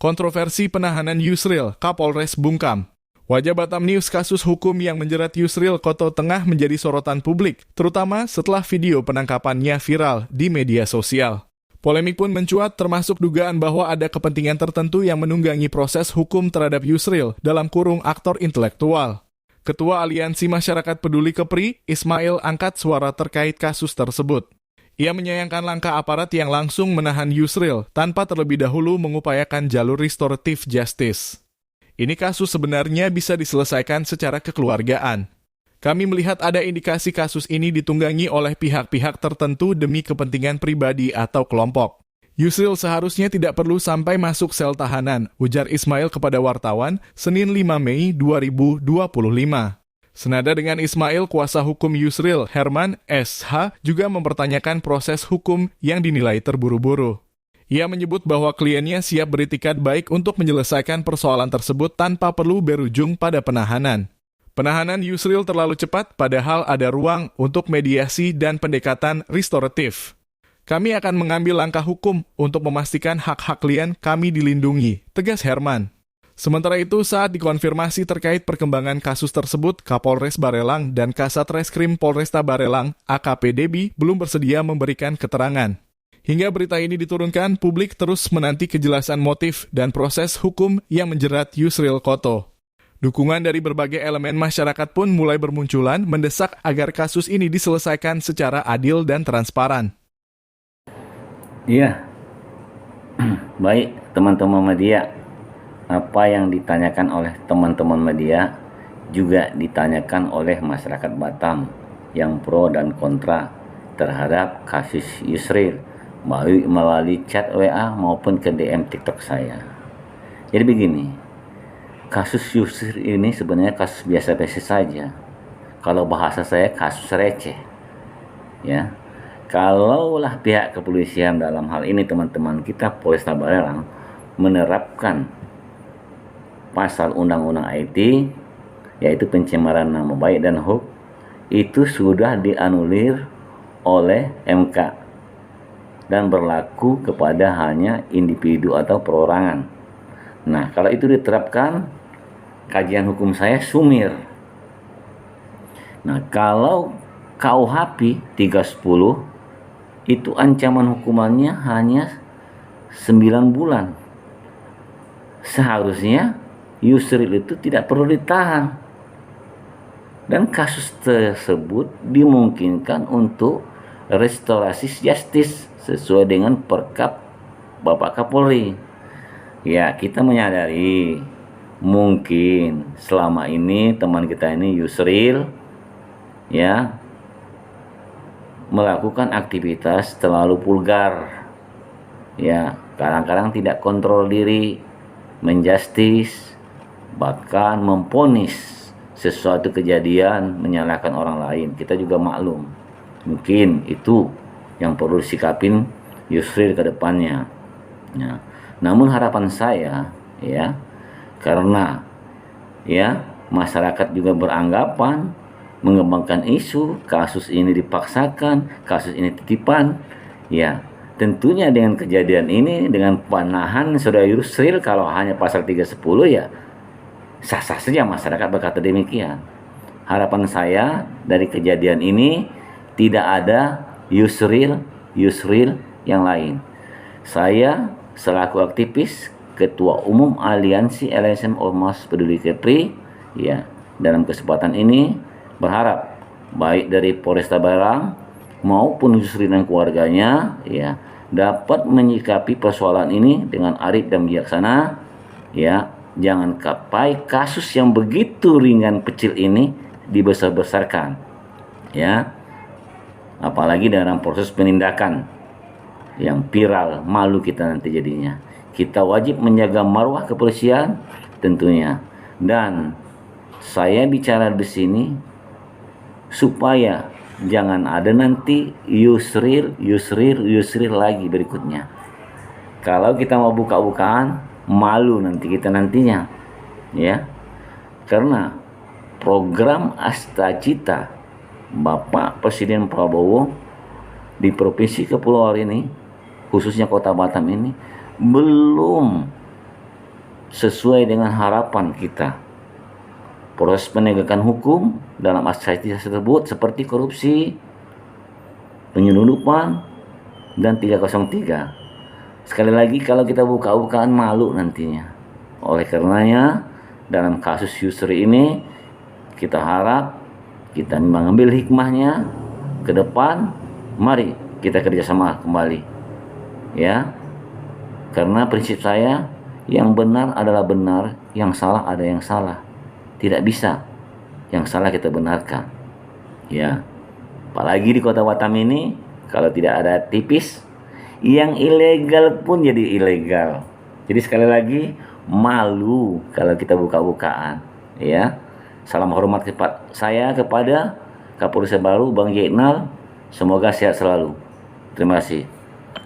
Kontroversi penahanan Yusril, Kapolres Bungkam. Wajah Batam News kasus hukum yang menjerat Yusril Koto tengah menjadi sorotan publik, terutama setelah video penangkapannya viral di media sosial. Polemik pun mencuat termasuk dugaan bahwa ada kepentingan tertentu yang menunggangi proses hukum terhadap Yusril dalam kurung aktor intelektual. Ketua Aliansi Masyarakat Peduli Kepri, Ismail angkat suara terkait kasus tersebut. Ia menyayangkan langkah aparat yang langsung menahan Yusril tanpa terlebih dahulu mengupayakan jalur restoratif justice. Ini kasus sebenarnya bisa diselesaikan secara kekeluargaan. Kami melihat ada indikasi kasus ini ditunggangi oleh pihak-pihak tertentu demi kepentingan pribadi atau kelompok. Yusril seharusnya tidak perlu sampai masuk sel tahanan, ujar Ismail kepada wartawan Senin 5 Mei 2025. Senada dengan Ismail, kuasa hukum Yusril, Herman S.H., juga mempertanyakan proses hukum yang dinilai terburu-buru. Ia menyebut bahwa kliennya siap beritikat baik untuk menyelesaikan persoalan tersebut tanpa perlu berujung pada penahanan. Penahanan Yusril terlalu cepat, padahal ada ruang untuk mediasi dan pendekatan restoratif. Kami akan mengambil langkah hukum untuk memastikan hak-hak klien kami dilindungi, tegas Herman. Sementara itu, saat dikonfirmasi terkait perkembangan kasus tersebut, Kapolres Barelang dan Kasat Reskrim Polresta Barelang, AKP Debi, belum bersedia memberikan keterangan. Hingga berita ini diturunkan, publik terus menanti kejelasan motif dan proses hukum yang menjerat Yusril Koto. Dukungan dari berbagai elemen masyarakat pun mulai bermunculan mendesak agar kasus ini diselesaikan secara adil dan transparan. Iya, baik teman-teman media. Apa yang ditanyakan oleh teman-teman media juga ditanyakan oleh masyarakat Batam yang pro dan kontra terhadap kasus Yusril melalui chat WA maupun ke DM TikTok saya. Jadi begini, kasus Yusril ini sebenarnya kasus biasa-biasa saja. Kalau bahasa saya kasus receh. Ya. Kalaulah pihak kepolisian dalam hal ini teman-teman kita Polresta Barelang menerapkan pasal Undang-Undang IT, yaitu pencemaran nama baik dan HUK, itu sudah dianulir oleh MK dan berlaku kepada hanya individu atau perorangan. Nah, kalau itu diterapkan, kajian hukum saya sumir. Nah, kalau KUHP 310 itu ancaman hukumannya hanya 9 bulan. Seharusnya Yusril itu tidak perlu ditahan. Dan kasus tersebut dimungkinkan untuk restorasi justice sesuai dengan Perkap Bapak Kapolri. Ya, kita menyadari mungkin selama ini teman kita ini Yusril ya melakukan aktivitas terlalu vulgar. Ya, kadang-kadang tidak kontrol diri, menjustis, bahkan memponis sesuatu kejadian menyalahkan orang lain. Kita juga maklum. Mungkin itu yang perlu disikapin Yusril ke depannya. Ya. Namun harapan saya ya, karena ya masyarakat juga beranggapan mengembangkan isu kasus ini dipaksakan, kasus ini titipan, ya tentunya dengan kejadian ini, dengan penahan saudara Yusril kalau hanya pasal 310 ya sah-sah saja masyarakat berkata demikian. Harapan saya dari kejadian ini tidak ada Yusril yang lain. Saya selaku aktivis Ketua Umum Aliansi LSM Ormas Peduli Kepri ya, dalam kesempatan ini berharap baik dari Polresta Barelang maupun Yusril dan keluarganya ya dapat menyikapi persoalan ini dengan arif dan bijaksana ya. Jangan sampai kasus yang begitu ringan kecil ini dibesar-besarkan ya, apalagi dalam proses penindakan yang viral, malu kita nanti jadinya. Kita wajib menjaga marwah kepolisian tentunya, dan saya bicara di sini supaya jangan ada nanti Yusril lagi berikutnya. Kalau kita mau buka-bukaan, malu nanti kita nantinya ya, karena program Astacita Bapak Presiden Prabowo di Provinsi Kepulauan ini, khususnya Kota Batam ini, belum sesuai dengan harapan kita. Proses penegakan hukum dalam asasi tersebut seperti korupsi, penyelundupan, dan 303. Sekali lagi, kalau kita buka-bukaan malu nantinya. Oleh karenanya, dalam kasus Yusri ini, kita harap kita mengambil hikmahnya ke depan. Mari kita kerjasama kembali, ya. Karena prinsip saya, yang benar adalah benar, yang salah ada yang salah. Tidak bisa yang salah kita benarkan, ya. Apalagi di kota Batam ini, kalau tidak ada tipis, yang ilegal pun jadi ilegal. Jadi sekali lagi, malu kalau kita buka-bukaan, ya. Salam hormat saya kepada Kapolres baru Bang Yenal. Semoga sehat selalu. Terima kasih.